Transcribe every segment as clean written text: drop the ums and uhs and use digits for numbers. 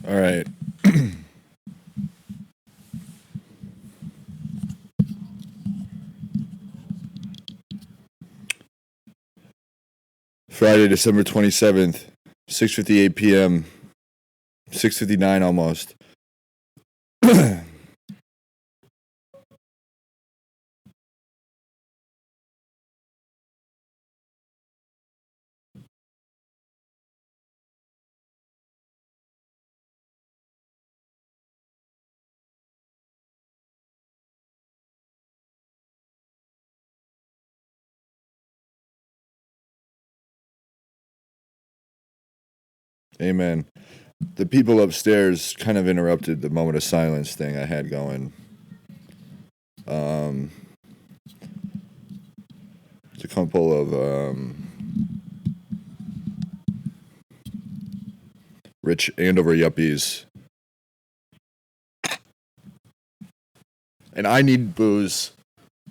All right. Friday, December 27th, 6:58 p.m., 6:59 almost. Amen. The people upstairs kind of interrupted the moment of silence thing I had going. It's a couple of rich Andover yuppies. And I need booze.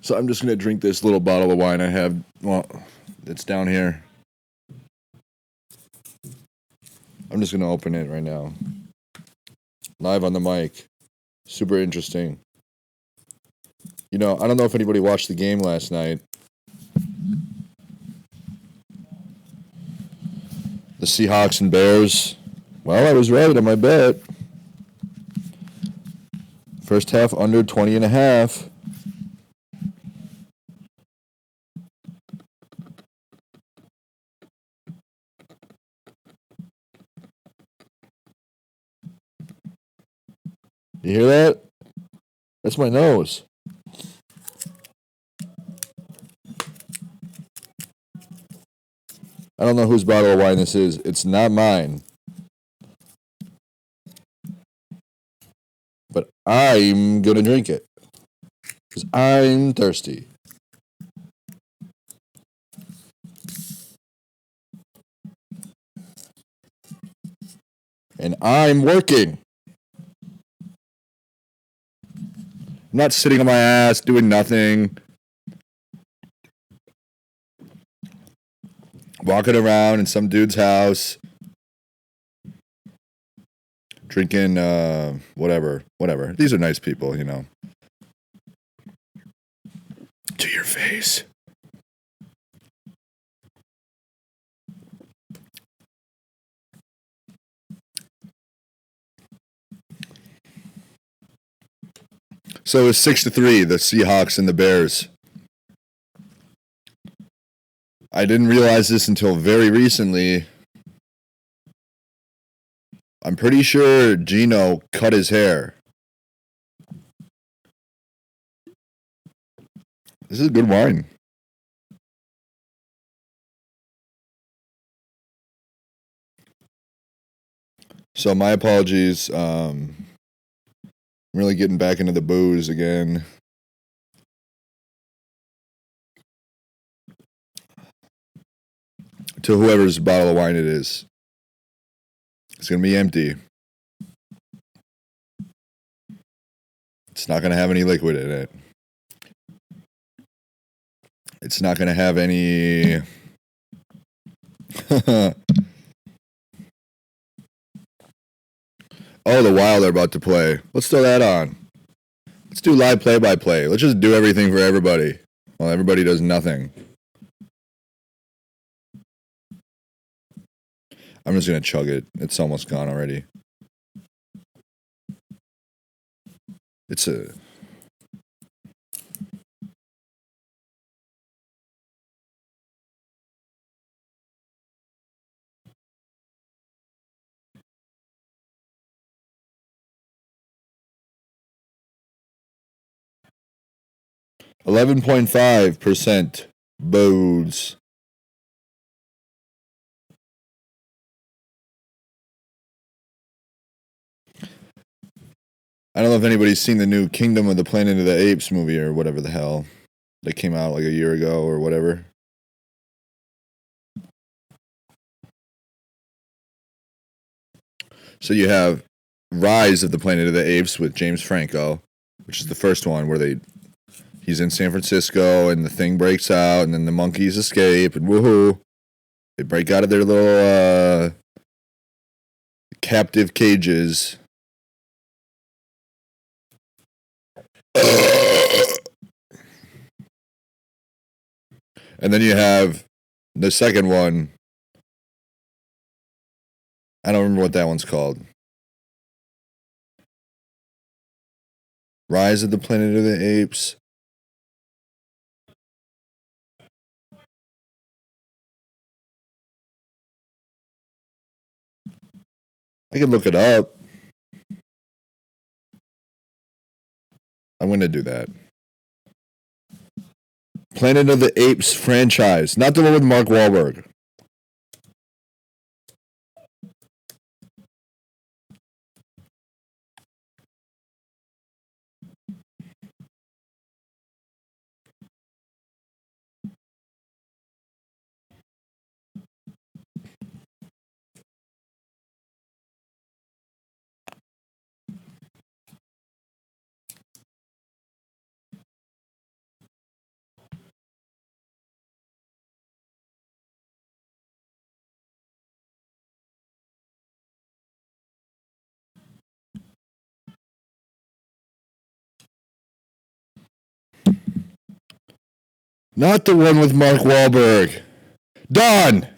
So I'm just going to drink this little bottle of wine I have. Well, it's down here. I'm just going to open it right now. Live on the mic. Super interesting. You know, I don't know if anybody watched the game last night. The Seahawks and Bears. Well, I was right on my bet. First half under 20.5. You hear that? That's my nose. I don't know whose bottle of wine this is. It's not mine. But I'm going to drink it. Because I'm thirsty. And I'm working. I'm not sitting on my ass doing nothing. Walking around in some dude's house. Drinking, whatever. These are nice people, you know. To your face. So it's 6-3, the Seahawks and the Bears. I didn't realize this until very recently. I'm pretty sure Gino cut his hair. This is good wine. So my apologies. I'm really getting back into the booze again. To whoever's bottle of wine it is. It's going to be empty. It's not going to have any liquid in it. It's not going to have any... Oh, the Wild are about to play. Let's throw that on. Let's do live play-by-play. Let's just do everything for everybody. Well, everybody does nothing. I'm just going to chug it. It's almost gone already. It's a... $11.5 booze. I don't know if anybody's seen the new Kingdom of the Planet of the Apes movie or whatever the hell that came out like a year ago or whatever. So you have Rise of the Planet of the Apes with James Franco, which is the first one where he's in San Francisco and the thing breaks out and then the monkeys escape and woohoo. They break out of their little captive cages. And then you have the second one. I don't remember what that one's called. Rise of the Planet of the Apes. I can look it up. I'm going to do that. Planet of the Apes franchise. Not the one with Mark Wahlberg. Not the one with Mark Wahlberg. Dawn!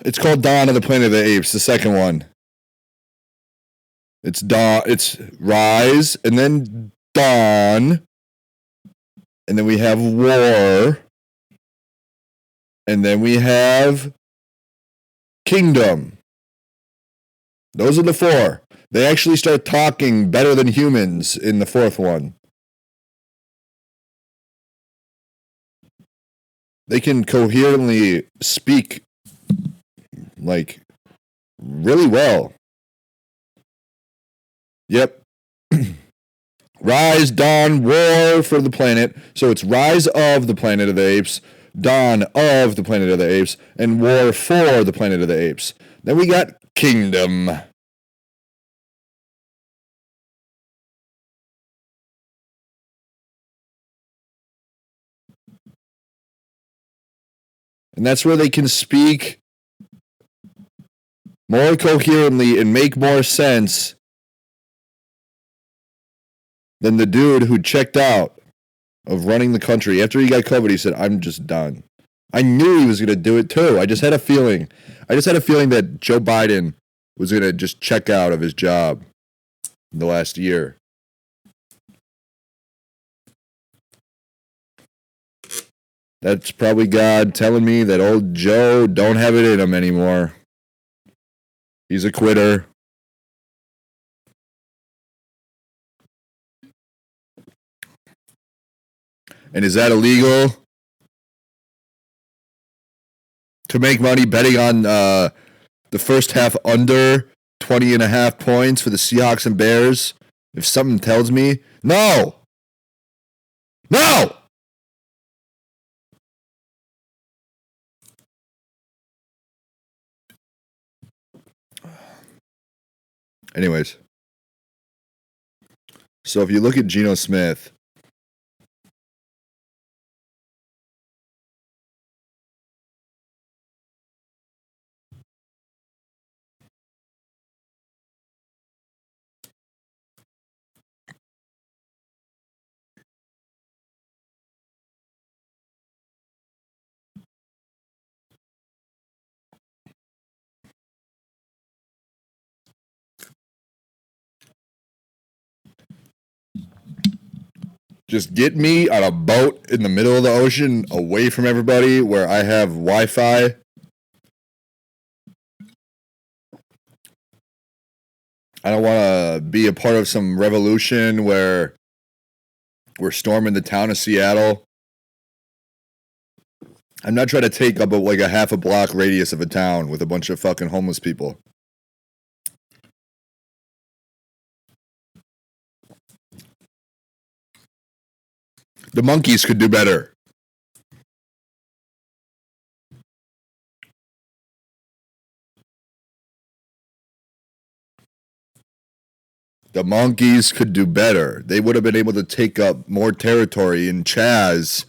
It's called Dawn of the Planet of the Apes, the second one. It's Dawn. It's Rise, and then Dawn. And then we have War. And then we have Kingdom. Those are the four. They actually start talking better than humans in the fourth one. They can coherently speak, like, really well. Yep. Rise, Dawn, War for the planet. So it's Rise of the Planet of the Apes, Dawn of the Planet of the Apes, and War for the Planet of the Apes. Then we got Kingdom. And that's where they can speak more coherently and make more sense than the dude who checked out of running the country. After he got COVID, he said, I'm just done. I knew he was going to do it too. I just had a feeling. That Joe Biden was going to just check out of his job in the last year. That's probably God telling me that old Joe don't have it in him anymore. He's a quitter. And is that illegal? To make money betting on the first half under 20.5 points for the Seahawks and Bears? If something tells me, no! No! Anyways. So if you look at Geno Smith, just get me on a boat in the middle of the ocean, away from everybody, where I have Wi-Fi. I don't want to be a part of some revolution where we're storming the town of Seattle. I'm not trying to take up like a half a block radius of a town with a bunch of fucking homeless people. The monkeys could do better. The monkeys could do better. They would have been able to take up more territory in Chaz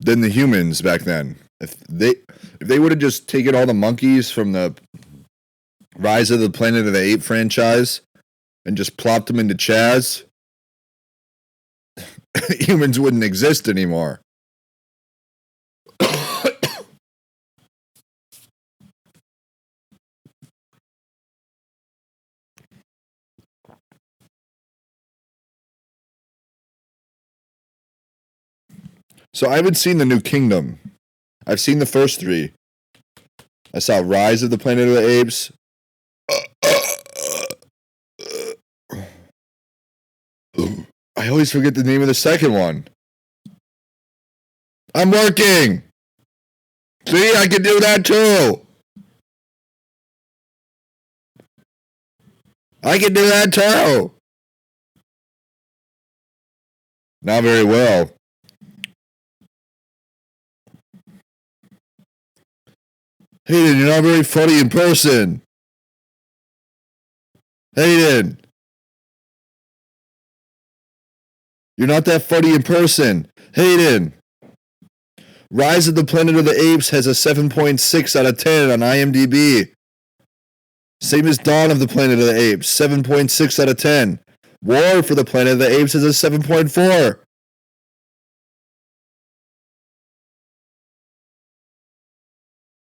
than the humans back then. If they would have just taken all the monkeys from the Rise of the Planet of the Apes franchise and just plopped them into Chaz, humans wouldn't exist anymore. So I haven't seen the New Kingdom. I've seen the first three. I saw Rise of the Planet of the Apes. I always forget the name of the second one. I'm working. See, I can do that too. I can do that too. Not very well. Hayden, you're not very funny in person. Hayden. You're not that funny in person. Hayden. Rise of the Planet of the Apes has a 7.6 out of 10 on IMDb. Same as Dawn of the Planet of the Apes, 7.6 out of 10. War for the Planet of the Apes is a 7.4.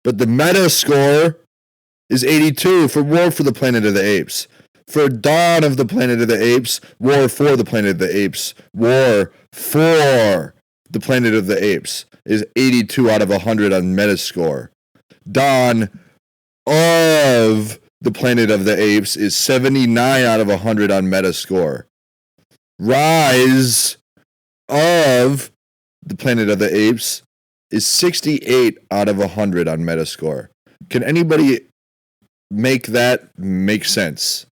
But the meta score is 82 for War for the Planet of the Apes. For Dawn of the Planet of the Apes, War for the Planet of the Apes, War for the Planet of the Apes is 82 out of 100 on Metascore. Dawn of the Planet of the Apes is 79 out of 100 on Metascore. Rise of the Planet of the Apes is 68 out of 100 on Metascore. Can anybody make that make sense?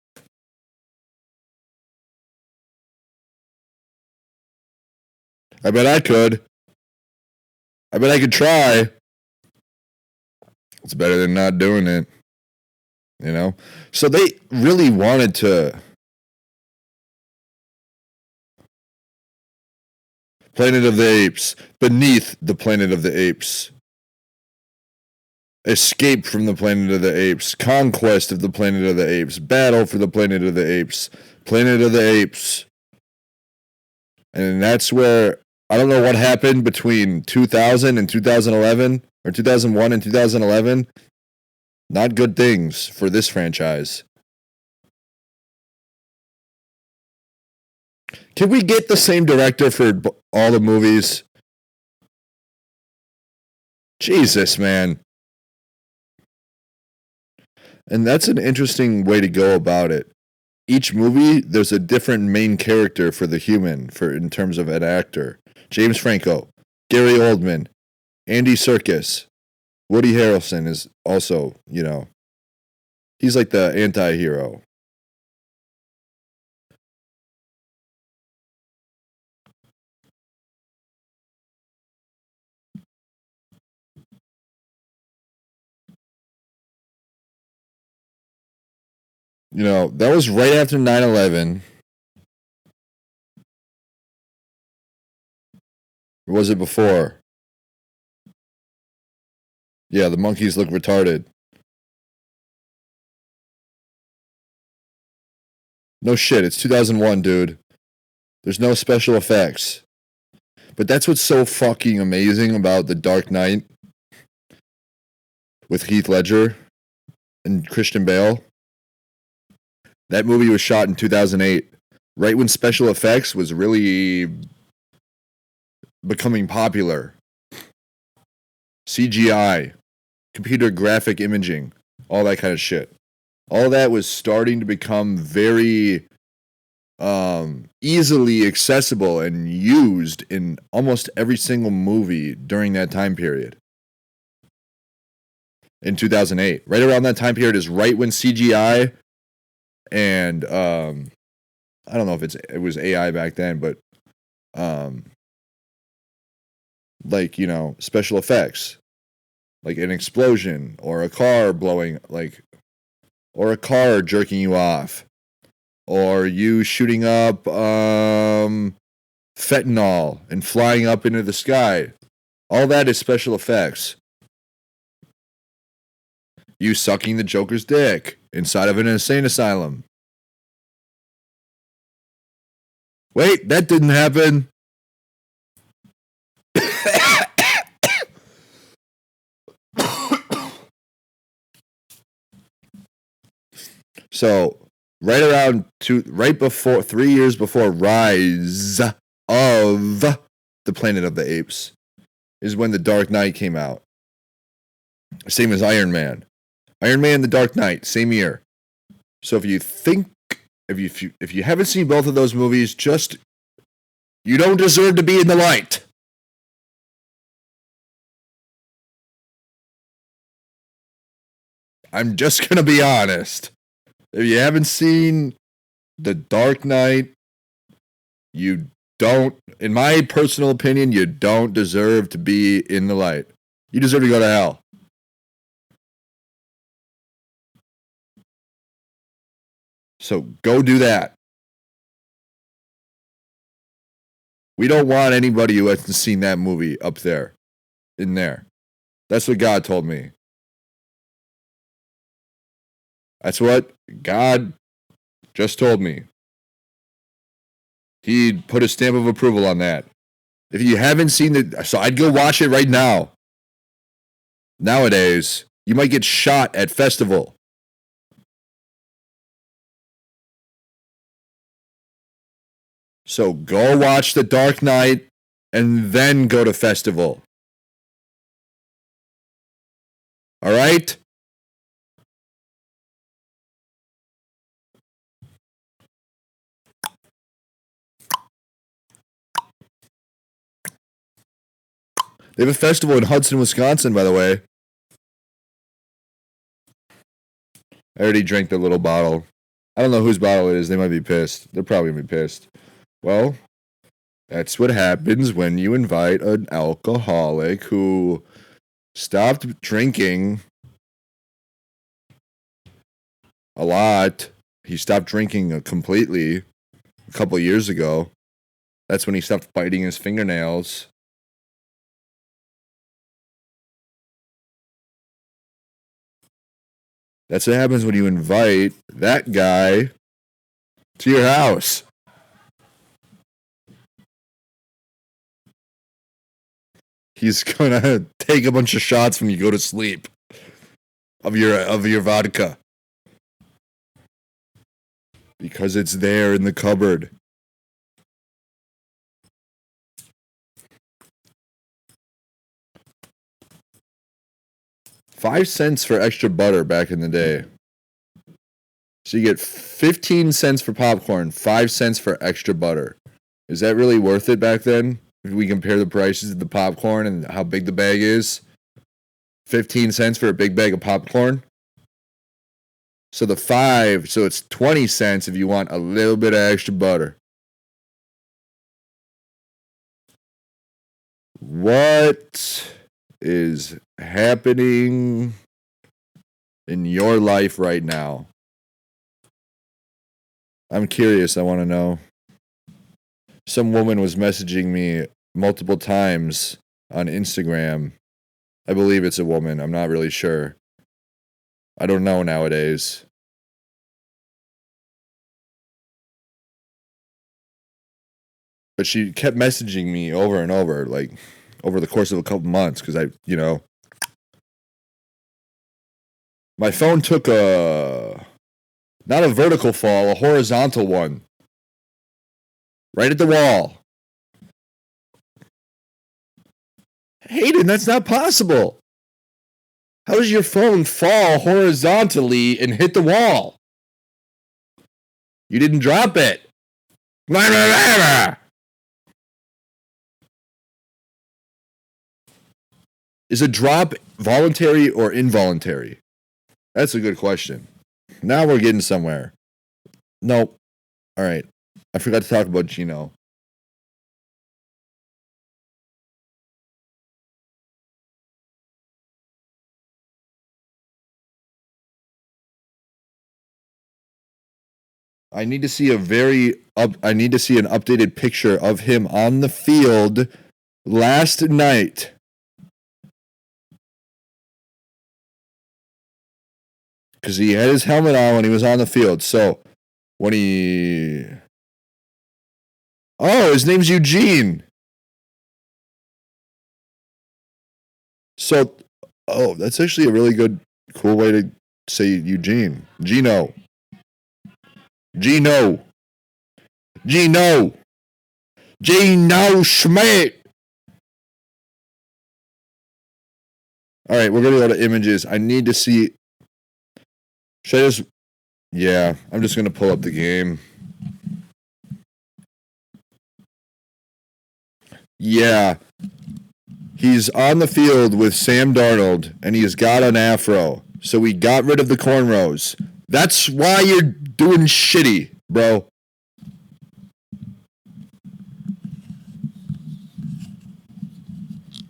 I bet I could. I bet I could try. It's better than not doing it. You know? So they really wanted to. Planet of the Apes. Beneath the Planet of the Apes. Escape from the Planet of the Apes. Conquest of the Planet of the Apes. Battle for the Planet of the Apes. Planet of the Apes. And that's where, I don't know what happened between 2000 and 2011, or 2001 and 2011. Not good things for this franchise. Can we get the same director for all the movies? Jesus, man. And that's an interesting way to go about it. Each movie, there's a different main character for the human, in terms of an actor. James Franco, Gary Oldman, Andy Serkis, Woody Harrelson is also, he's like the anti-hero. That was right after 9/11. Or was it before? Yeah, the monkeys look retarded. No shit, it's 2001, dude. There's no special effects. But that's what's so fucking amazing about The Dark Knight with Heath Ledger and Christian Bale. That movie was shot in 2008, right when special effects was really becoming popular. CGI, computer graphic imaging, all that kind of shit. All that was starting to become very easily accessible and used in almost every single movie during that time period. In 2008. Right around that time period is right when CGI and I don't know if it was AI back then, but special effects, like an explosion or a car blowing, or a car jerking you off, or you shooting up fentanyl and flying up into the sky. All that is special effects. You sucking the Joker's dick inside of an insane asylum. Wait, that didn't happen. So, right 3 years before Rise of the Planet of the Apes is when The Dark Knight came out. Same as Iron Man. Iron Man, The Dark Knight, same year. So if you haven't seen both of those movies, you don't deserve to be in the light. I'm just gonna be honest. If you haven't seen The Dark Knight, you don't, in my personal opinion, you don't deserve to be in the light. You deserve to go to hell. So go do that. We don't want anybody who hasn't seen that movie up there, in there. That's what God told me. That's what God just told me. He put a stamp of approval on that. If you haven't seen it, so I'd go watch it right now. Nowadays, you might get shot at festival. So go watch The Dark Knight and then go to festival. All right? They have a festival in Hudson, Wisconsin, by the way. I already drank the little bottle. I don't know whose bottle it is. They might be pissed. They're probably going to be pissed. Well, that's what happens when you invite an alcoholic who stopped drinking a lot. He stopped drinking completely a couple years ago. That's when he stopped biting his fingernails. That's what happens when you invite that guy to your house. He's gonna take a bunch of shots when you go to sleep of your vodka. Because it's there in the cupboard. $0.05 for extra butter back in the day. So you get 15 cents for popcorn, 5 cents for extra butter. Is that really worth it back then? If we compare the prices of the popcorn and how big the bag is. 15 cents for a big bag of popcorn. So so it's 20 cents if you want a little bit of extra butter. What is happening in your life right now? I'm curious. I want to know. Some woman was messaging me multiple times on Instagram. I believe it's a woman. I'm not really sure. I don't know nowadays. But she kept messaging me over and over, like over the course of a couple months, because my phone took not a vertical fall, a horizontal one. Right at the wall. Hayden, that's not possible. How does your phone fall horizontally and hit the wall? You didn't drop it. Is a drop voluntary or involuntary? That's a good question. Now we're getting somewhere. Nope. All right. I forgot to talk about Gino. I need to see I need to see an updated picture of him on the field last night. because he had his helmet on when he was on the field. So when he... Oh, his name's Eugene. So, oh, that's actually a really good, cool way to say Eugene. Gino. Gino Schmidt. All right, we're going to go to images. I need to see. Should I just. Yeah, I'm just going to pull up the game. Yeah. He's on the field with Sam Darnold, and he's got an afro. So we got rid of the cornrows. That's why you're doing shitty, bro.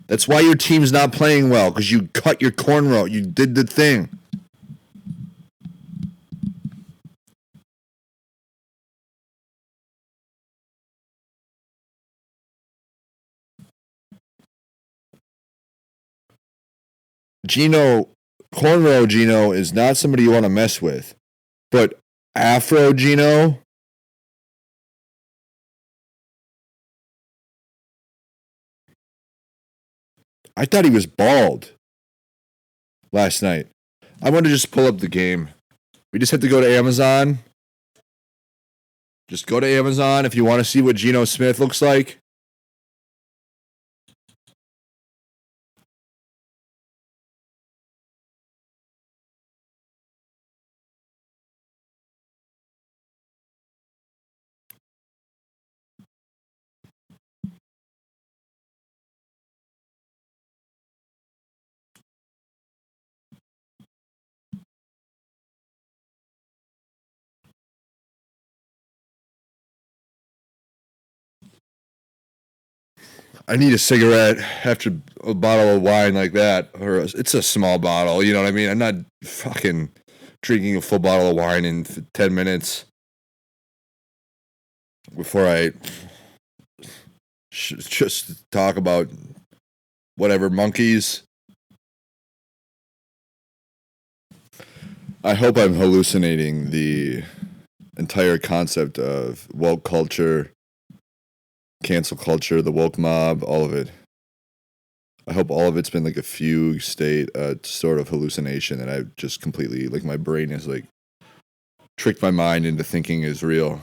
That's why your team's not playing well, because you cut your cornrow. You did the thing. Cornrow Gino is not somebody you want to mess with. But Afro Gino... I thought he was bald last night. I want to just pull up the game. We just have to go to Amazon. Just go to Amazon if you want to see what Geno Smith looks like. I need a cigarette after a bottle of wine like that. Or it's a small bottle, you know what I mean? I'm not fucking drinking a full bottle of wine in 10 minutes before I just talk about whatever monkeys. I hope I'm hallucinating the entire concept of woke culture, cancel culture, the woke mob, all of it. I hope all of it's been like a fugue state, sort of hallucination that I've just completely, like my brain has like tricked my mind into thinking is real.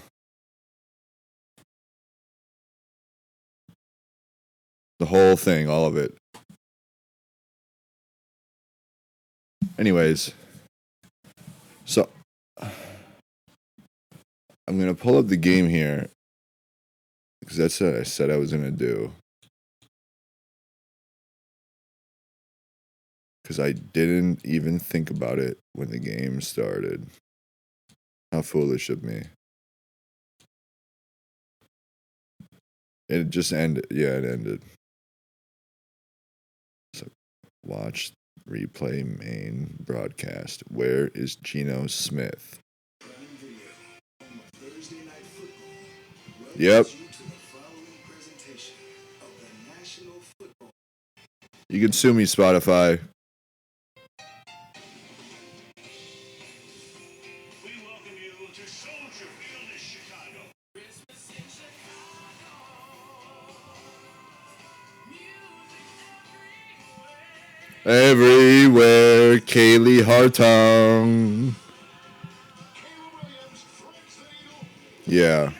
The whole thing, all of it. Anyways, so I'm going to pull up the game here because that's what I said I was going to do. Because I didn't even think about it when the game started. How foolish of me. It just ended. Yeah, it ended. So, watch, replay, main, broadcast. Where is Geno Smith? Yep. You can sue me, Spotify. Everywhere, Kaylee Hartung. Yeah.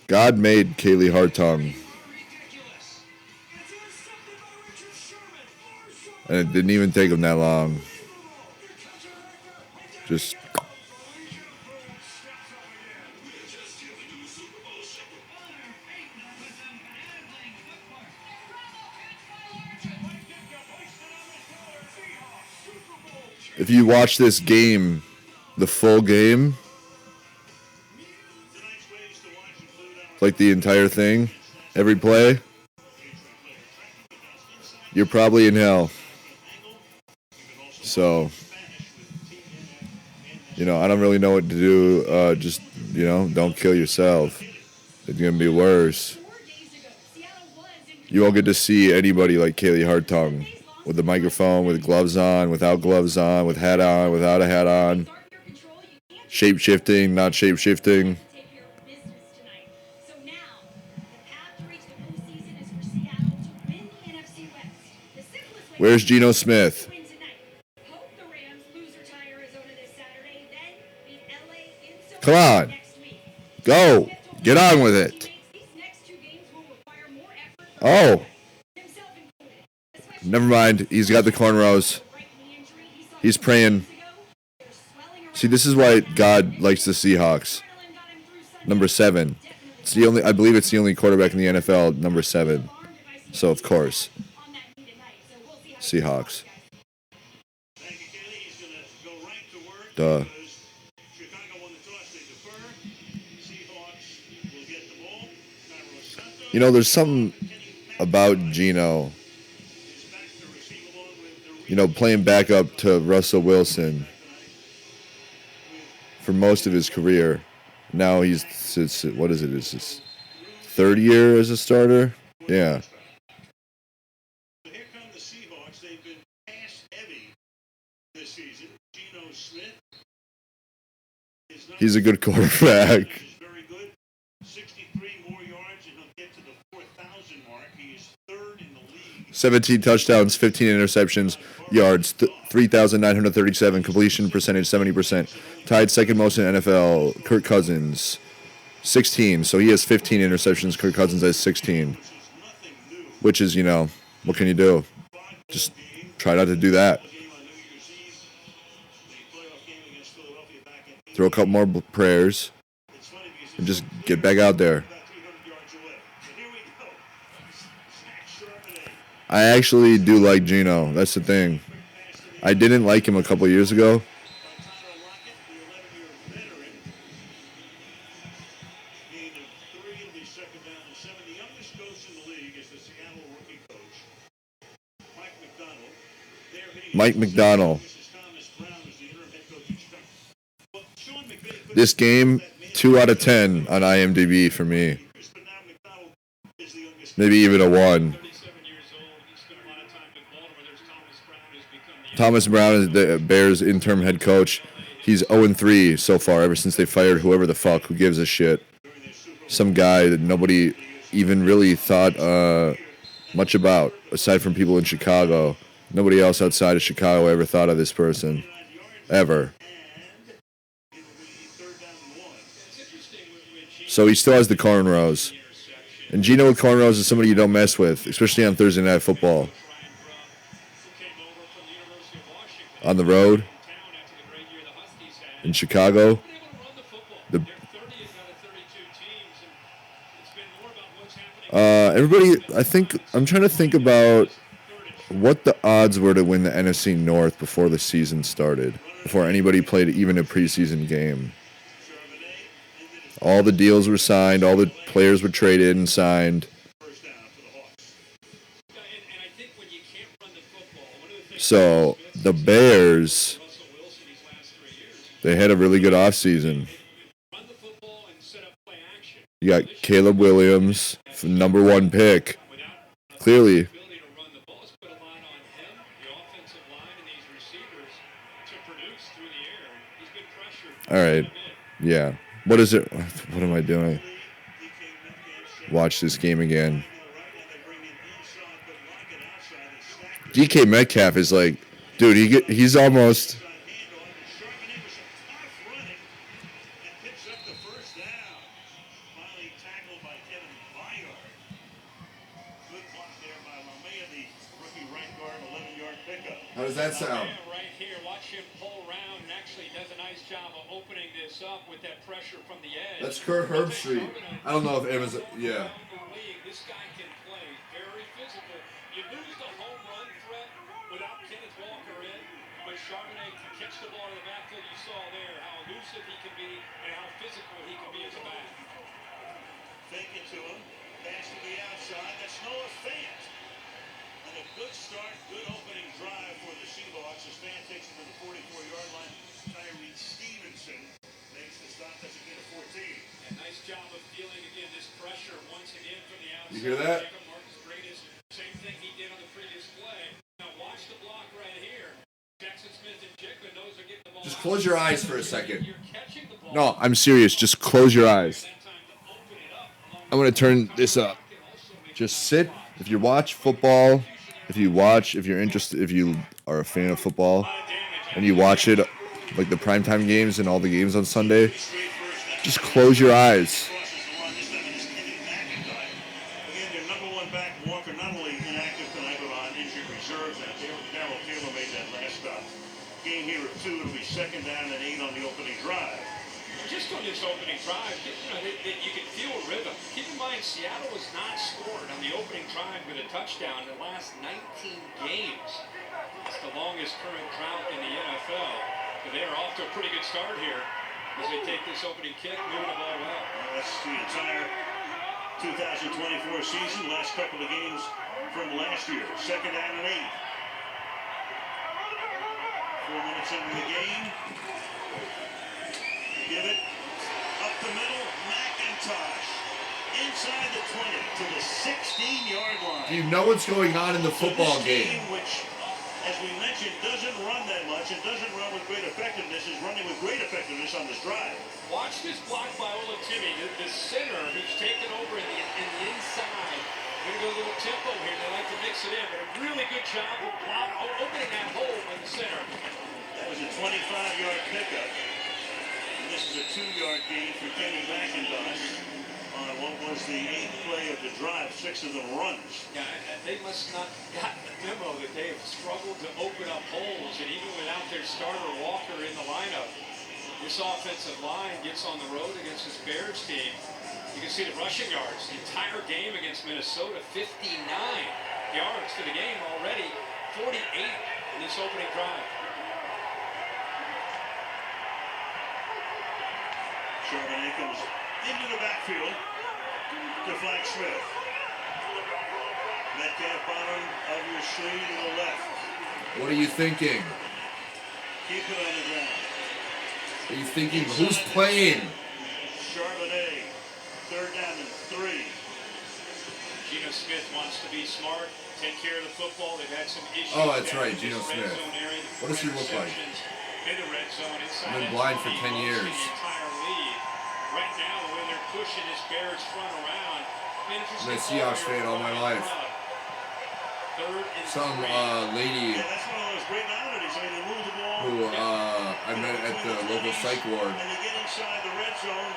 God made Kaylee Hartung. And it didn't even take him that long. Just... If you watch this game, the full game, like the entire thing, every play, you're probably in hell. So, I don't really know what to do. Just, don't kill yourself. It's going to be worse. You won't get to see anybody like Kaylee Hartung with the microphone, with gloves on, without gloves on, with hat on, without a hat on. Shape-shifting, not shape-shifting. Where's Geno Smith? Come on. Go. Get on with it. Oh. Never mind. He's got the cornrows. He's praying. See, this is why God likes the Seahawks. Number 7. It's the only. I believe it's the only quarterback in the NFL, number 7. So, of course, Seahawks. Duh. You know, there's something about Geno, you know, playing backup to Russell Wilson for most of his career. Now he's, what is it? It's his 3rd year as a starter? Yeah. Here come the Seahawks. They've been pass heavy this season. Geno Smith. He's a good quarterback. Is very good. 63 more yards and he'll get to the 4,000 mark. He is 3rd in the league. 17 touchdowns, 15 interceptions, yards, 3,937, completion percentage 70%. Tied second most in NFL. Kirk Cousins, 16. So he has 15 interceptions. Kirk Cousins has 16. Which is, you know, what can you do? Just try not to do that. Throw a couple more prayers and just get back out there. I actually do like Geno. That's the thing. I didn't like him a couple years ago. Mike McDonald. This game, 2 out of 10 on IMDb for me. Maybe even a 1. Thomas Brown is the Bears' interim head coach. He's 0-3 so far ever since they fired whoever the fuck. Who gives a shit? Some guy that nobody even really thought much about, aside from people in Chicago. Nobody else outside of Chicago ever thought of this person. Ever. So he still has the cornrows. And Geno with cornrows is somebody you don't mess with, especially on Thursday Night Football. On the road. In Chicago. Everybody, I'm trying to think about what the odds were to win the NFC North before the season started, before anybody played even a preseason game. All the deals were signed, all the players were traded and signed. So the Bears, they had a really good offseason. You got Caleb Williams, number 1 pick. Clearly. All right. Yeah. What is it? What am I doing? Watch this game again. DK Metcalf is like, dude, he's almost... How does that sound? Right here, watch him pull around and actually does a nice job of opening this up with that pressure from the edge. That's Kurt Herbstreit. I don't know if Amazon. Yeah. This guy can play very physical. You lose the home run threat without Kenneth Walker in, but Charbonnet can catch the ball in the backfield. You saw there how elusive he can be and how physical he can be as a back. Fake it to him. Pass to the outside. That's Noah Fant. And a good start, good opening drive for the Seahawks. As Fant takes him to the 44-yard line. Tyree Stevenson makes the stop. That's again a 14. And nice job of feeling again this pressure once again from the outside. You hear that? Same thing he did on the previous play. Now watch Jackson Smith and Jigba knows they're getting the ball Just out. close your eyes for a second. You're catching the ball. No, I'm serious. Just close your eyes. That time to open it up along I'm going to turn this up. Just sit. If you watch football, if you're interested, if you are a fan of football, and you watch it, like the primetime games and all the games on Sunday, just close your eyes. Again, their number one back, Walker, not only inactive tonight, but on injured reserve. And Darrell Taylor made that last game here of 2. It'll be 2nd down and 8 on the opening drive. Just on this opening drive, you can feel a rhythm. Keep in mind, Seattle has not scored on the opening drive with a touchdown in the last 19 games. It's the longest current drought in the NFL. But they are off to a pretty good start here as they take this opening kick, moving the ball well. That's the entire 2024 season, last couple of games from last year. 2nd down and 8. 4 minutes into the game. Give it up the middle. McIntosh inside the 20 to the 16-yard line. Do you know what's going on in the football So this game? team, which, as we mentioned, doesn't run that much and doesn't run with great effectiveness, is running with great effectiveness on this drive. Watch this block by Olatimmy, the center who's taken over in the inside. We're going to go a little tempo here. They like to mix it in, but a really good job of opening that hole in the center. That was a 25-yard pickup. And this is a 2-yard gain for Kenny McIntosh on what was the 8th play of the drive, 6 of them runs. Yeah, they must not got the memo that they have struggled to open up holes, and even without their starter Walker in the lineup, this offensive line gets on the road against this Bears team. You can see the rushing yards. The entire game against Minnesota, 59 yards for the game already, 48 in this opening drive. Charbonnet comes into the backfield to flank Smith. Metcalf bottom of your screen to the left. What are you thinking? Keep it on the ground. Are you thinking who's playing? Charbonnet, 3rd down and 3. Geno Smith wants to be smart, take care of the football. They've had some issues. Oh, that's down right, in Geno this red Smith. zone area. What does he look like? In the red zone, inside I've been that blind for 20, 10 years. the entire lead. Right now, the way they're pushing this Bears front around. I've been a Seahawks fan all my life. Some lady Yeah, that's one of those great oddities. I mean, they move the ball. who I met at the local psych ward And they get inside the red zone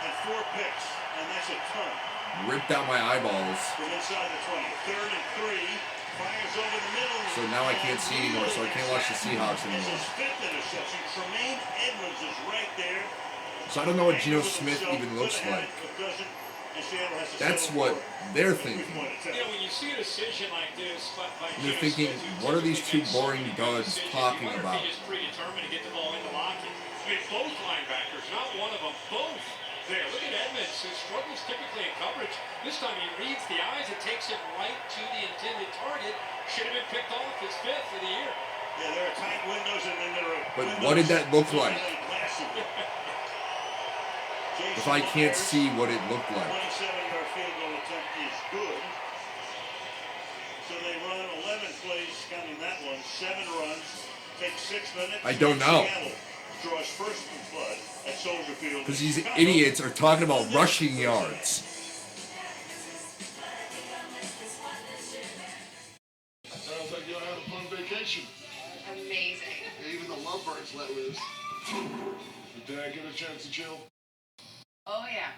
at 4 picks. And that's a ton. ripped out my eyeballs. From inside the 20. 3rd and 3. Fires over the middle. So now I can't see anymore, so I can't watch the Seahawks This anymore. is 5th interception. Tremaine Edmonds is right there. So I don't know what Geno Smith even looks like. That's what they're thinking. You know, when you see a decision like this, by They're Geno thinking, Smith, who what are these two typically makes so boring many good duds decisions, talking you wonder about? if he is predetermined to get the ball in the locket. I mean, both linebackers, not one of them, both there. Look at Edmonds, who struggles typically in coverage. This time he reads the eyes and takes it right to the intended target. Should have been picked off his 5th of the year. Yeah, there are tight windows and then there are But windows. what did that look like? Jason If I can't Myers, see what it looked like. 27-yard field goal attempt is good. So they run 11 plays, counting that one, 7 runs, takes 6 minutes. I don't know. Seattle draws first blood at Soldier Field. Because these idiots are talking about rushing yards. Sounds like you'll have a fun vacation. Amazing. Even the lovebirds let loose. Did Dad get a chance to chill? Oh, yeah.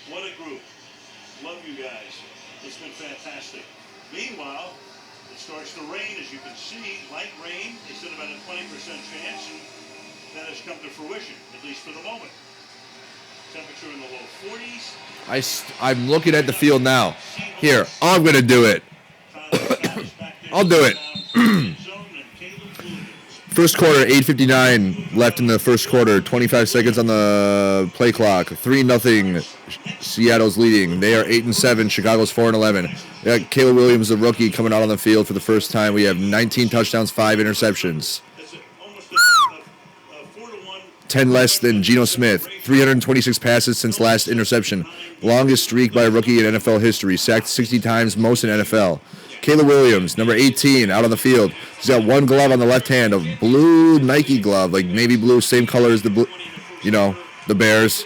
What a group. Love you guys. It's been fantastic. Meanwhile, it starts to rain, as you can see. Light rain. They said about a 20% chance, and that has come to fruition, at least for the moment. Temperature in the low 40s. I'm looking at the field now. Here, I'm going to do it. I'll do it. First quarter, 8:59 left in the first quarter. 25 seconds on the play clock. 3-0. Seattle's leading. They are 8-7. Chicago's 4-11. We got Caleb Williams, the rookie, coming out on the field for the first time. We have 19 touchdowns, 5 interceptions. It's almost a 10 less than Geno Smith. 326 passes since last interception. Longest streak by a rookie in NFL history. Sacked 60 times, most in NFL. Caleb Williams, number 18, out on the field. He's got one glove on the left hand, a blue Nike glove, like navy blue, same color as the blue, the Bears.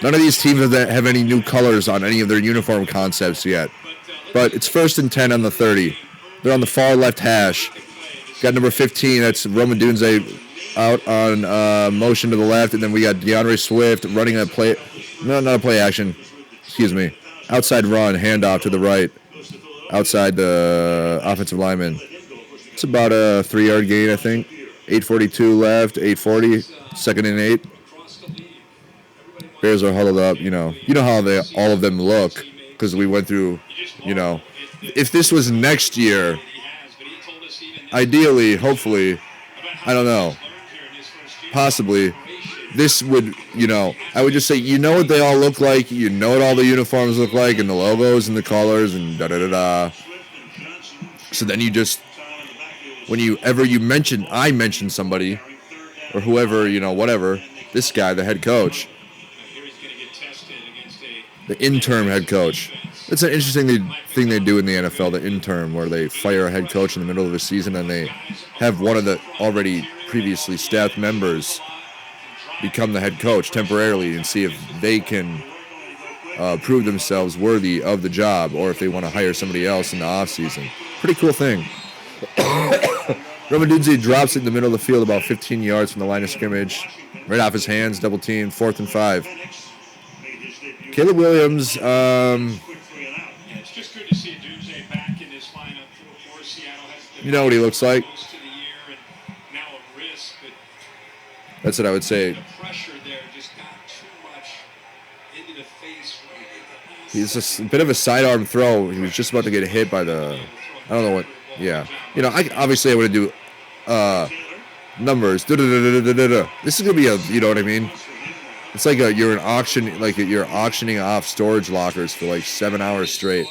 None of these teams have any new colors on any of their uniform concepts yet. But it's 1st and 10 on the 30. They're on the far left hash. Got number 15, that's Roman Dunze out on motion to the left, and then we got DeAndre Swift running a play, not a play action, excuse me, outside run, handoff to the right, outside the offensive lineman. It's about a 3-yard gain, I think. 8:42 left, 8:40, 2nd and 8. Bears are huddled up, You know how all of them look, because we went through, If this was next year, ideally, hopefully, I don't know, possibly, this would, I would just say, what they all look like, what all the uniforms look like, and the logos and the colors and da-da-da-da. So then you just, whenever I mention somebody, or whoever, whatever, this guy, the head coach, the interim head coach. It's an interesting thing they do in the NFL, the interim, where they fire a head coach in the middle of the season and they have one of the already previously staffed members become the head coach temporarily and see if they can prove themselves worthy of the job, or if they want to hire somebody else in the offseason. Pretty cool thing. Roman Dunze drops it in the middle of the field about 15 yards from the line of scrimmage. Right off his hands, double team, 4th and 5. Caleb Williams, It's just good to see Dunze back in this lineup for Seattle. You know what he looks like? Close to the year and now a risk, but That's what I would say. the pressure there just got too much into the face. He's a bit of a sidearm throw. He was just about to get hit by I don't know what. Yeah. Obviously I want to do numbers. This is going to be you know what I mean? It's like you're an auction, like you're auctioning off storage lockers for like 7 hours straight.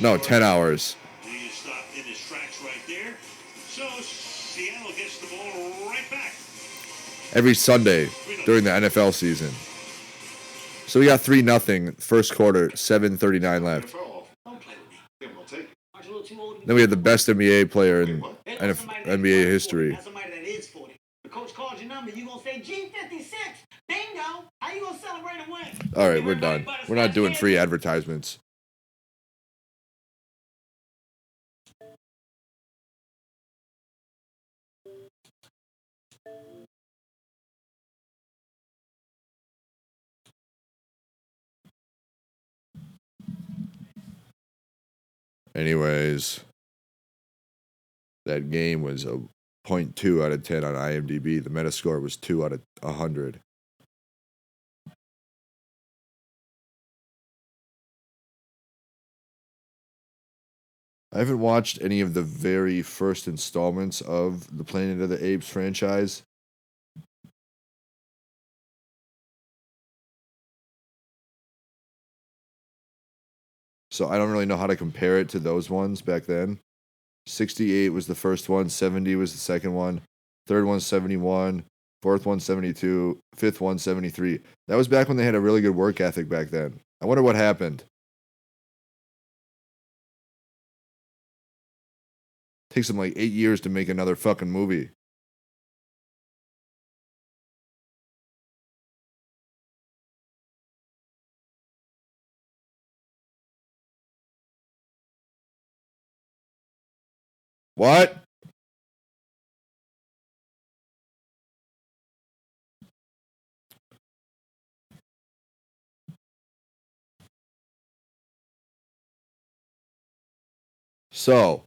No, 10 hours. He stopped in his tracks right there. So Seattle gets the ball right back. Every Sunday during the NFL season. So we got 3-0, first quarter, 7:39 left. Then we have the best NBA player in NBA history. Coach calls your number, you gonna say G56. Bingo. How you gonna celebrate a win? All right, we're done. We're not doing free advertisements. Anyways, that game was a 0.2 out of 10 on IMDb. The Metascore was 2 out of 100. I haven't watched any of the very first installments of the Planet of the Apes franchise. So I don't really know how to compare it to those ones back then. 68 was the first one, 70 was the second one, third one 71, fourth one 72, fifth one 73. That was back when they had a really good work ethic back then. I wonder what happened. Takes them like 8 years to make another fucking movie. What? So,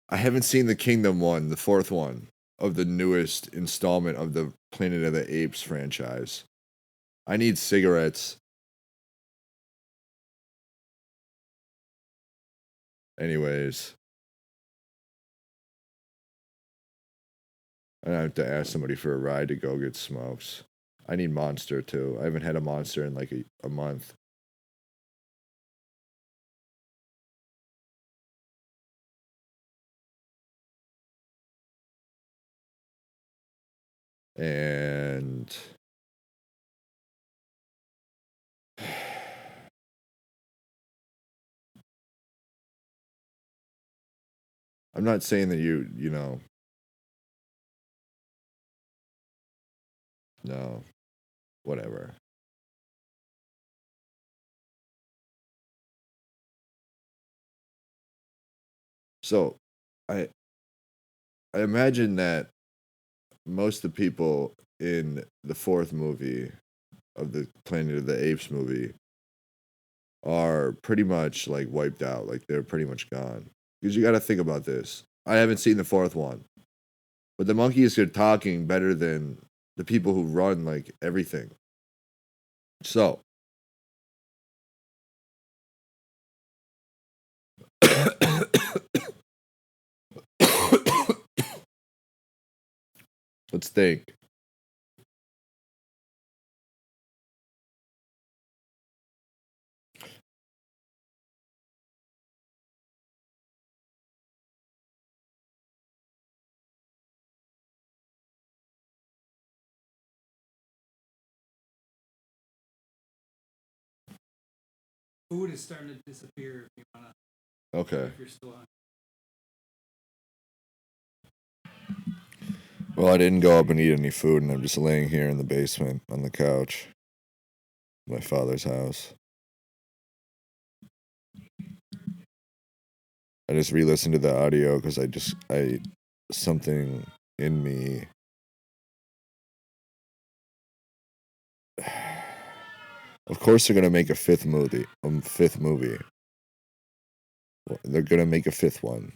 I haven't seen the Kingdom one, the fourth one of the newest installment of the Planet of the Apes franchise. I need cigarettes. Anyways. I have to ask somebody for a ride to go get smokes. I need Monster too. I haven't had a Monster in like a month. And I'm not saying that you know, no, whatever. So, I I imagine that most of the people in the fourth movie of the Planet of the Apes movie are pretty much like wiped out. Like they're pretty much gone. Because you got to think about this. I haven't seen the fourth one, but the monkeys are talking better than the people who run like everything. So, let's think. Food is starting to disappear if you wanna. Okay. If you're still on. Well, I didn't go up and eat any food, and I'm just laying here in the basement on the couch, my father's house. I just re-listened to the audio because something in me. Of course, they're gonna make a fifth movie. Well, they're gonna make a fifth one.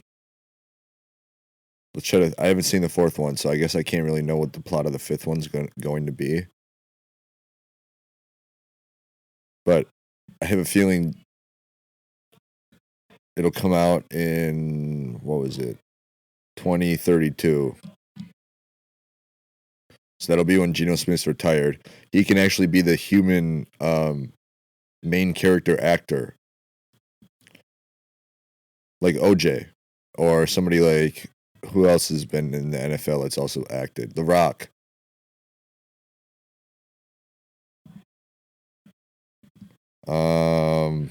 Let's try to. I haven't seen the fourth one, so I guess I can't really know what the plot of the fifth one's going to be. But I have a feeling it'll come out in, what was it, 2032. So that'll be when Geno Smith's retired. He can actually be the human main character actor. Like OJ. Or somebody like, who else has been in the NFL that's also acted? The Rock. The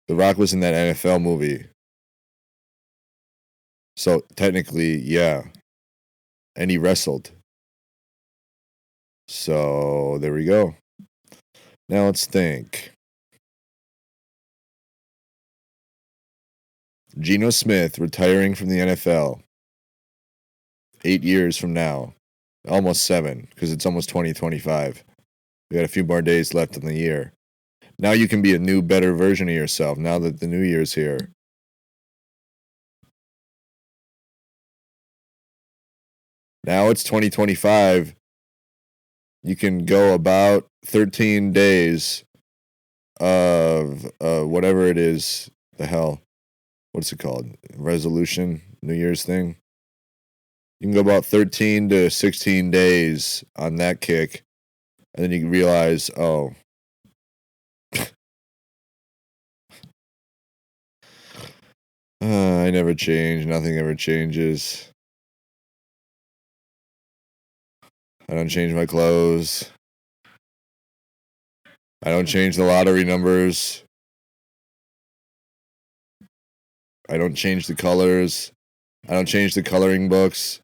Rock was in that NFL movie. So technically, yeah. And he wrestled. So there we go. Now let's think. Geno Smith retiring from the NFL 8 years from now. Almost 7, because it's almost 2025. We got a few more days left in the year. Now you can be a new, better version of yourself now that the new year's here. Now it's 2025. You can go about 13 days of whatever it is. The hell. What's it called? Resolution? New Year's thing? You can go about 13 to 16 days on that kick. And then you realize, oh. I never change. Nothing ever changes. I don't change my clothes. I don't change the lottery numbers. I don't change the colors. I don't change the coloring books.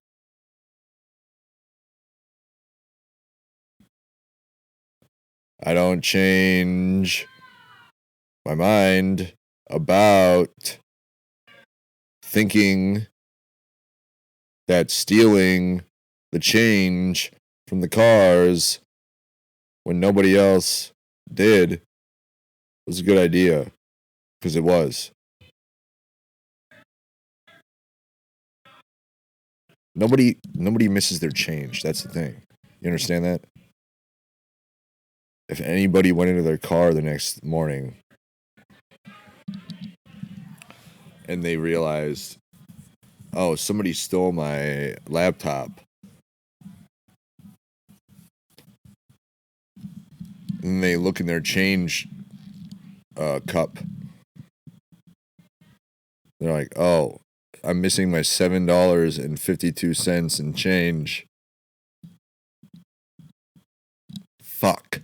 I don't change my mind about thinking that stealing the change from the cars when nobody else did was a good idea, because it was. Nobody misses their change. That's the thing. You understand that? If anybody went into their car the next morning and they realized, oh, somebody stole my laptop, and they look in their change cup, they're like, oh, I'm missing my $7.52 in change. fuck.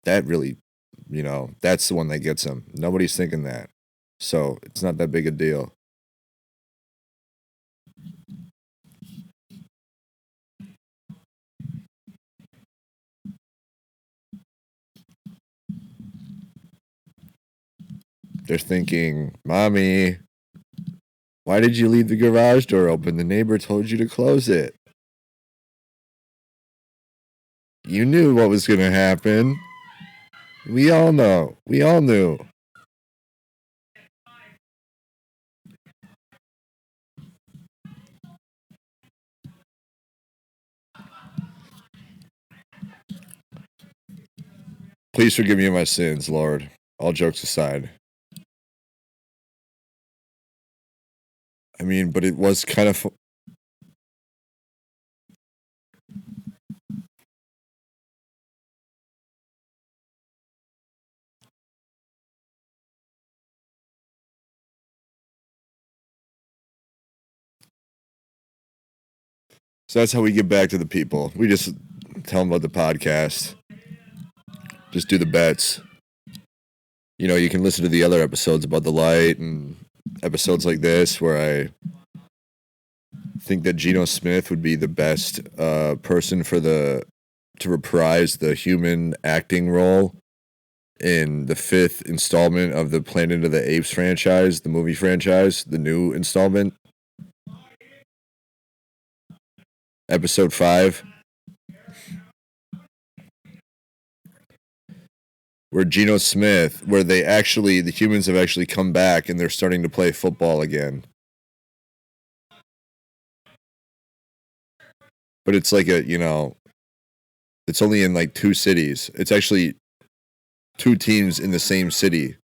That really, that's the one that gets them. Nobody's thinking that. So it's not that big a deal. They're thinking, Mommy, why did you leave the garage door open? The neighbor told you to close it. You knew what was going to happen. We all know. We all knew. Please forgive me my sins, Lord. All jokes aside. I mean, but it was kind of... So that's how we get back to the people. We just tell them about the podcast. Just do the bets. You can listen to the other episodes about the light and episodes like this where I think that Geno Smith would be the best person to reprise the human acting role in the 5th installment of the Planet of the Apes franchise, the movie franchise, the new installment. Episode 5. Where Geno Smith, where the humans have actually come back and they're starting to play football again. But it's like it's only in like 2 cities. It's actually 2 teams in the same city.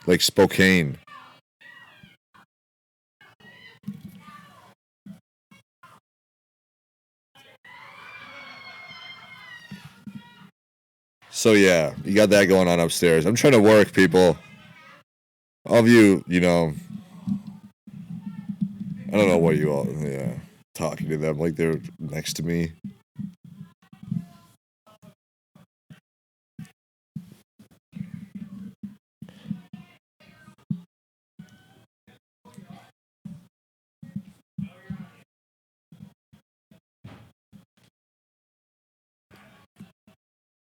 Like Spokane. So yeah, you got that going on upstairs. I'm trying to work, people. All of you, I don't know what you all, talking to them like they're next to me.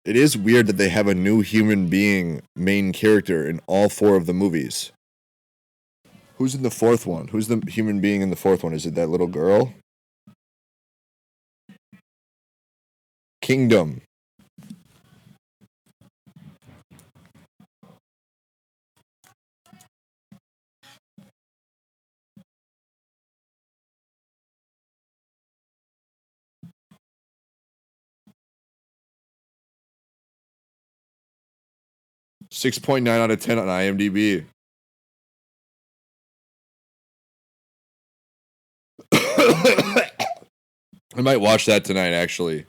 It is weird that they have a new human being main character in all 4 of the movies. Who's in the 4th one? Who's the human being in the 4th one? Is it that little girl? Kingdom. .9 out of 10 on IMDb. I might watch that tonight, actually.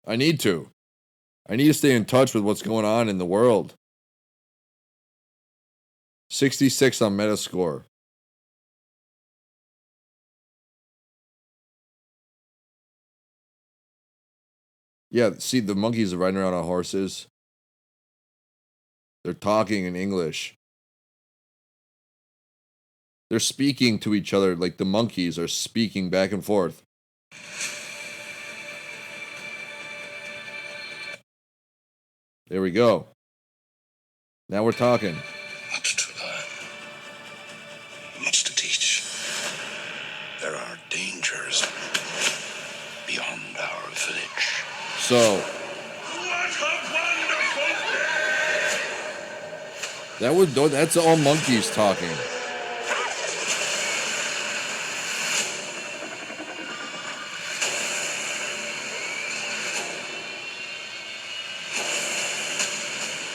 I need to. I need to stay in touch with what's going on in the world. 66 on Metascore. Yeah, see, the monkeys are riding around on horses. They're talking in English. They're speaking to each other like the monkeys are speaking back and forth. There we go. Now we're talking. Much to learn. Much to teach. There are dangers beyond our village. So, that's all monkeys talking.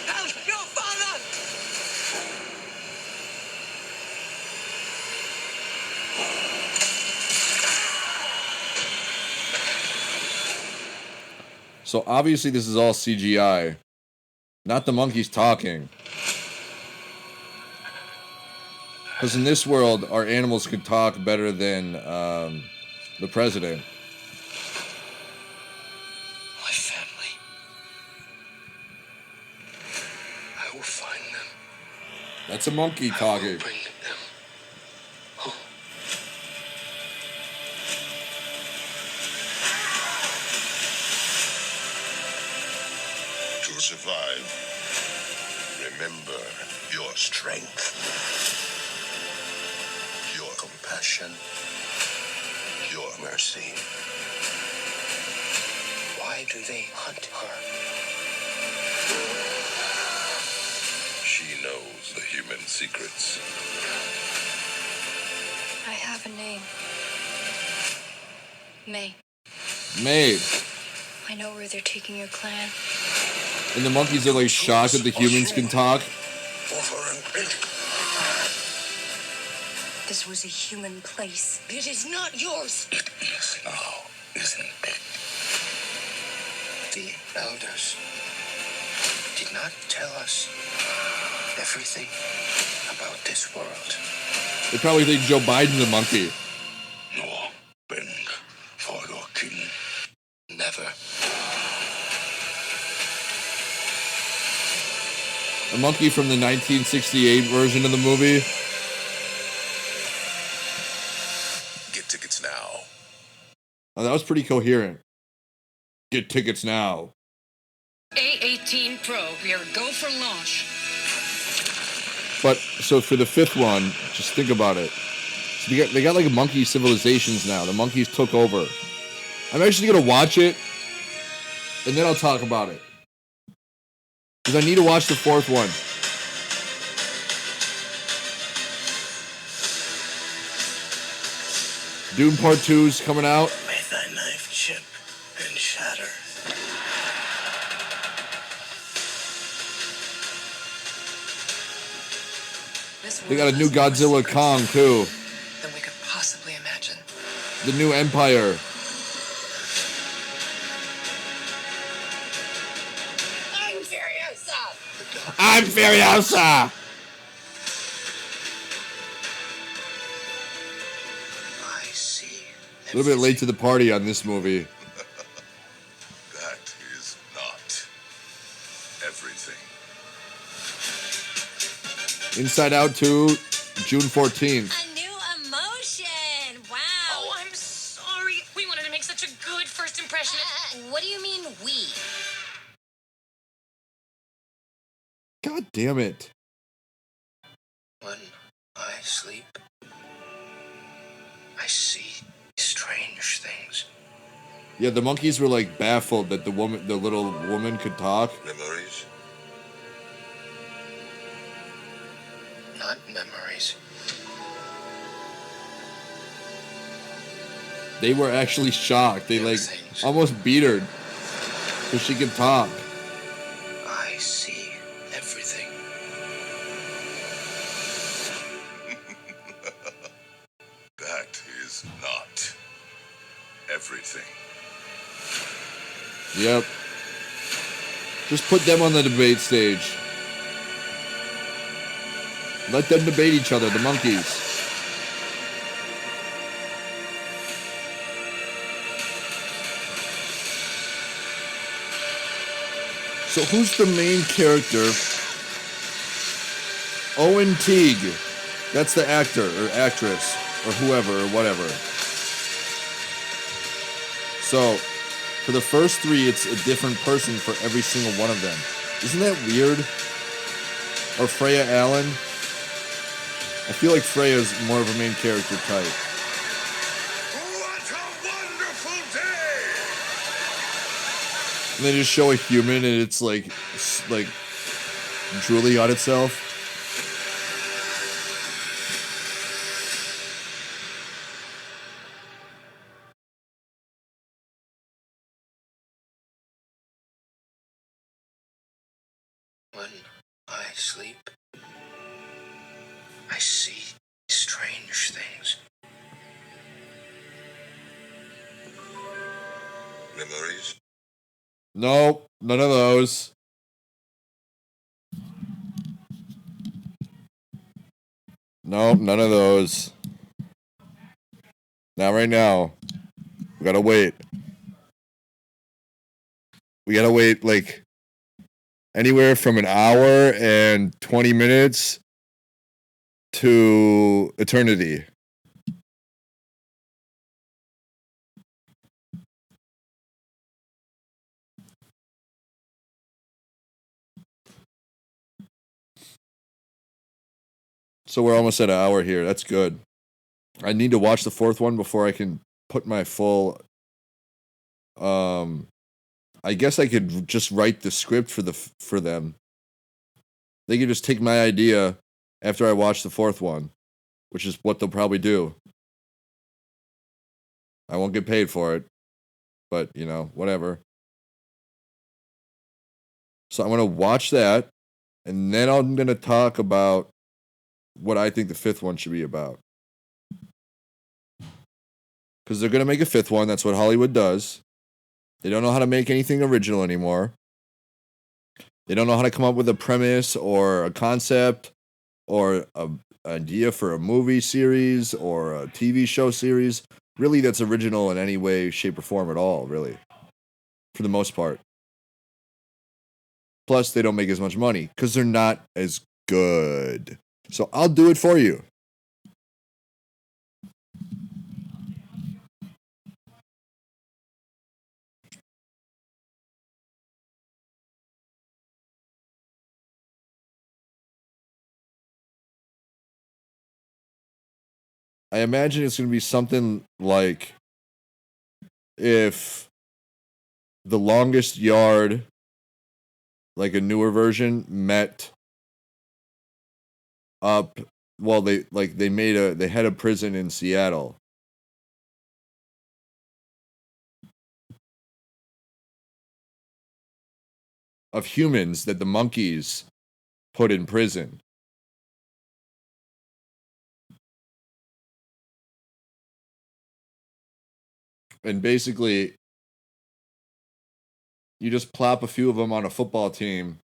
Help your father! So obviously this is all CGI. Not the monkeys talking. Because in this world, our animals could talk better than the president. My family. I will find them. That's a monkey I will talking. bring them home. To survive, remember your strength, your compassion, your mercy. Why do they hunt her? She knows the human secrets. I have a name. May. May. I know where they're taking your clan. And the monkeys are like shocked that the humans can talk. Over and drink. This was a human place. It is not yours. It is now, isn't it? The elders did not tell us everything about this world. They probably think Joe Biden's a monkey. Nor bend for your king. Never. A monkey from the 1968 version of the movie. Get tickets now. Oh, that was pretty coherent. Get tickets now. A18 Pro, we are go for launch. But so for the fifth one, just think about it. So they got like monkey civilizations now. The monkeys took over. I'm actually gonna watch it, and then I'll talk about it. Because I need to watch the fourth one. Dune Part 2's coming out. May thy knife chip and shatter. They got a new Godzilla Kong too. Than we could possibly imagine. The new Empire. I'm Furiosa! I see. A little bit late to the party on this movie. That is not everything. Inside Out 2, June 14th. A new emotion. Wow. Oh, I'm sorry. We wanted to make such a good first impression. What do you mean we? God damn it. When I sleep, I see strange things. Yeah, the monkeys were like baffled that the little woman could talk. Memories. Not memories. They were actually shocked. They like almost beat her because she could talk. I see everything. That is not everything. Yep. Just put them on the debate stage. Let them debate each other, the monkeys. So who's the main character? Owen Teague. That's the actor or actress or whoever or whatever. So for the first three, it's a different person for every single one of them. Isn't that weird? Or Freya Allen? I feel like Freya's more of a main character type. What a wonderful day! And they just show a human and it's like drooling on itself. When I sleep, I see strange things. Memories? Nope, none of those. No, none of those. Not right now. We gotta wait. We gotta wait like anywhere from an hour and 20 minutes to eternity. So we're almost at an hour here. That's good. I need to watch the fourth one before I can put my full. I guess I could just write the script for them. They could just take my idea after I watch the fourth one, which is what they'll probably do. I won't get paid for it, but whatever. So I'm gonna watch that, and then I'm gonna talk about what I think the fifth one should be about. Because they're gonna make a fifth one. That's what Hollywood does. They don't know how to make anything original anymore. They don't know how to come up with a premise or a concept or an idea for a movie series or a TV show series. Really, that's original in any way, shape, or form at all, really. For the most part. Plus, they don't make as much money because they're not as good. So I'll do it for you. I imagine it's going to be something like if The Longest Yard, like a newer version, met up. Well, they had a prison in Seattle. Of humans that the monkeys put in prison. And basically, you just plop a few of them on a football team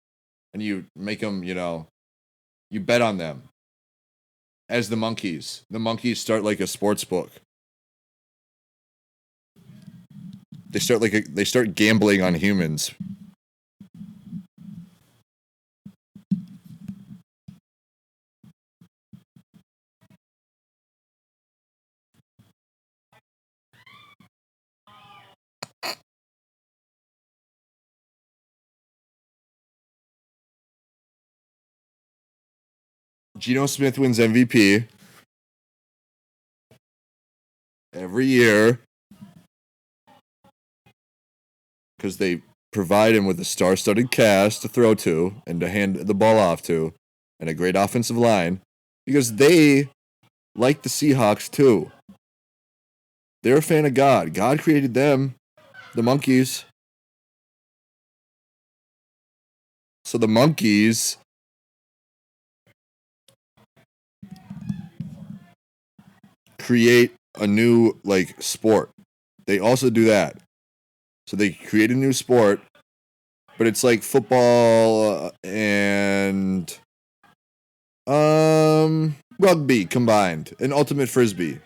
and you make them, you bet on them as the monkeys. The monkeys start like a sports book. They start gambling on humans. Geno Smith wins MVP every year because they provide him with a star-studded cast to throw to and to hand the ball off to and a great offensive line because they like the Seahawks too. They're a fan of God. God created them, the monkeys. So the monkeys create a new sport. They also do that. So they create a new sport, but it's like football and rugby combined, an ultimate frisbee.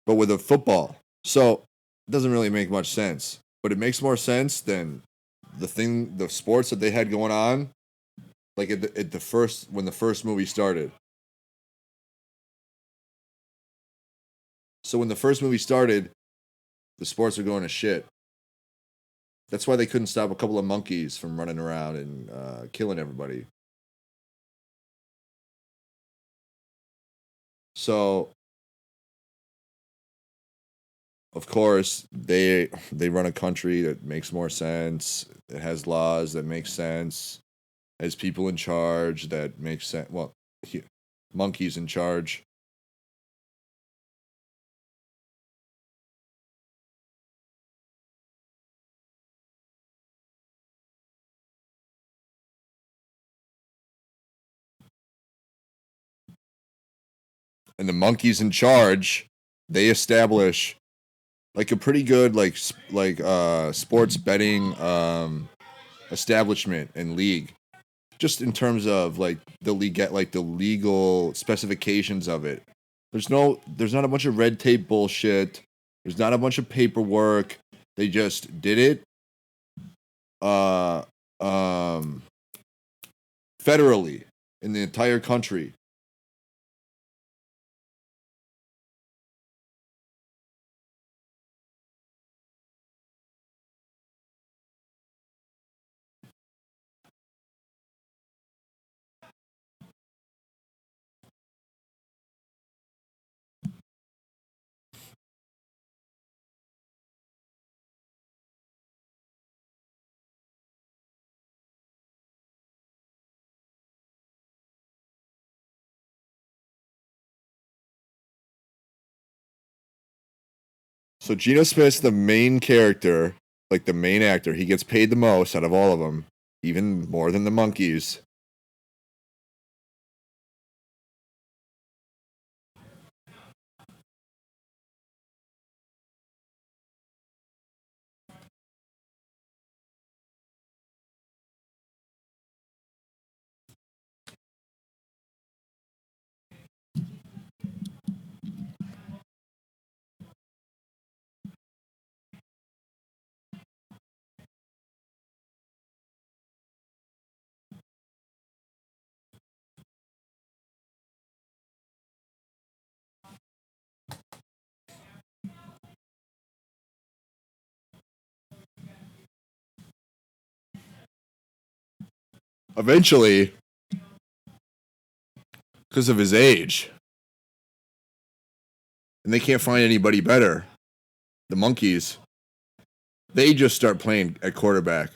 But with a football. So it doesn't really make much sense. But it makes more sense than the sports that they had going on, like when the first movie started. So when the first movie started, the sports were going to shit. That's why they couldn't stop a couple of monkeys from running around and killing everybody. So, of course, they run a country that makes more sense. It has laws that make sense. Has people in charge that makes sense. Well, monkeys in charge. And the monkeys in charge, they establish like a pretty good sports betting establishment and league just in terms of like the legal specifications of it. There's not a bunch of red tape bullshit. There's not a bunch of paperwork. They just did it federally in the entire country. So Geno Smith's the main character, like the main actor. He gets paid the most out of all of them, even more than the monkeys. Eventually, because of his age, and they can't find anybody better, the monkeys, they just start playing at quarterback.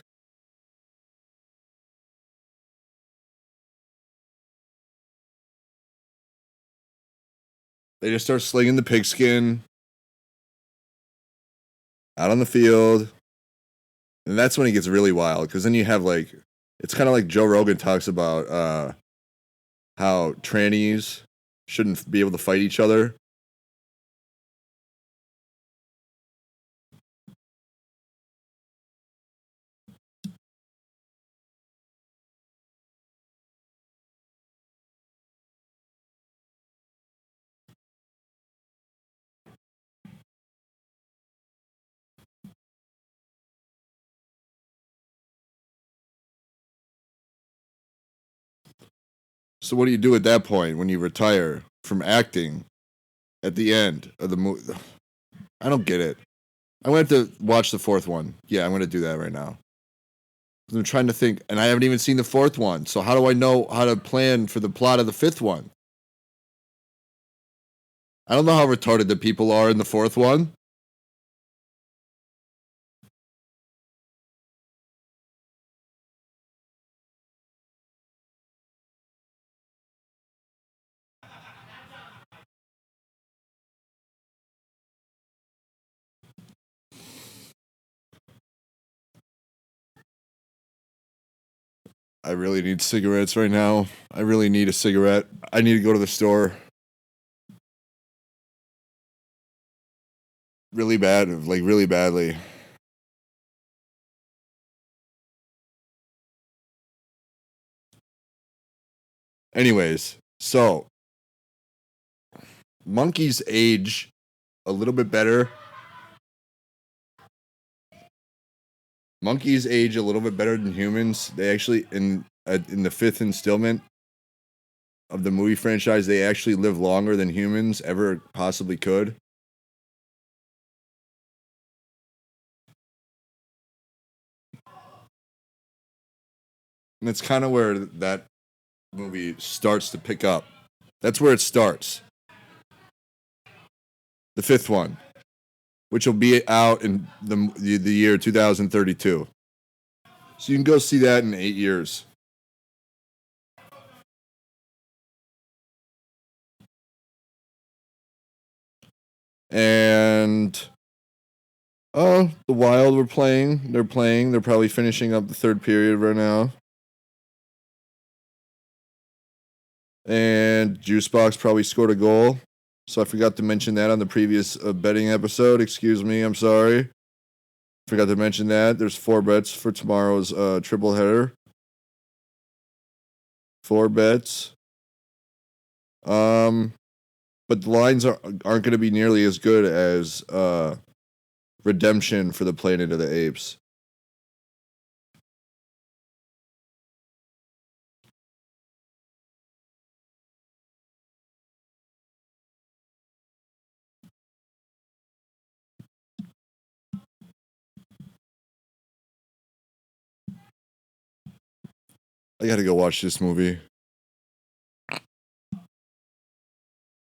They just start slinging the pigskin out on the field. And that's when it gets really wild, because then you have like, it's kind of like Joe Rogan talks about how trannies shouldn't be able to fight each other. So what do you do at that point when you retire from acting at the end of the movie? I don't get it. I'm going to have to watch the fourth one. Yeah, I'm going to do that right now. I'm trying to think, and I haven't even seen the fourth one. So how do I know how to plan for the plot of the fifth one? I don't know how retarded the people are in the fourth one. I really need cigarettes right now. I really need a cigarette. I need to go to the store. Really bad, like really badly. Anyways, so monkeys age a little bit better. Monkeys age a little bit better than humans. They actually, in the fifth installment of the movie franchise, they actually live longer than humans ever possibly could. And that's kind of where that movie starts to pick up. That's where it starts. The fifth one, which will be out in the year 2032. So you can go see that in 8 years. And the Wild were playing. They're playing. They're probably finishing up the third period right now. And Juicebox probably scored a goal. So I forgot to mention that on the previous betting episode. Excuse me. I'm sorry. Forgot to mention that. There's 4 bets for tomorrow's triple header. 4 bets. But the lines aren't going to be nearly as good as Redemption for the Planet of the Apes. I gotta go watch this movie.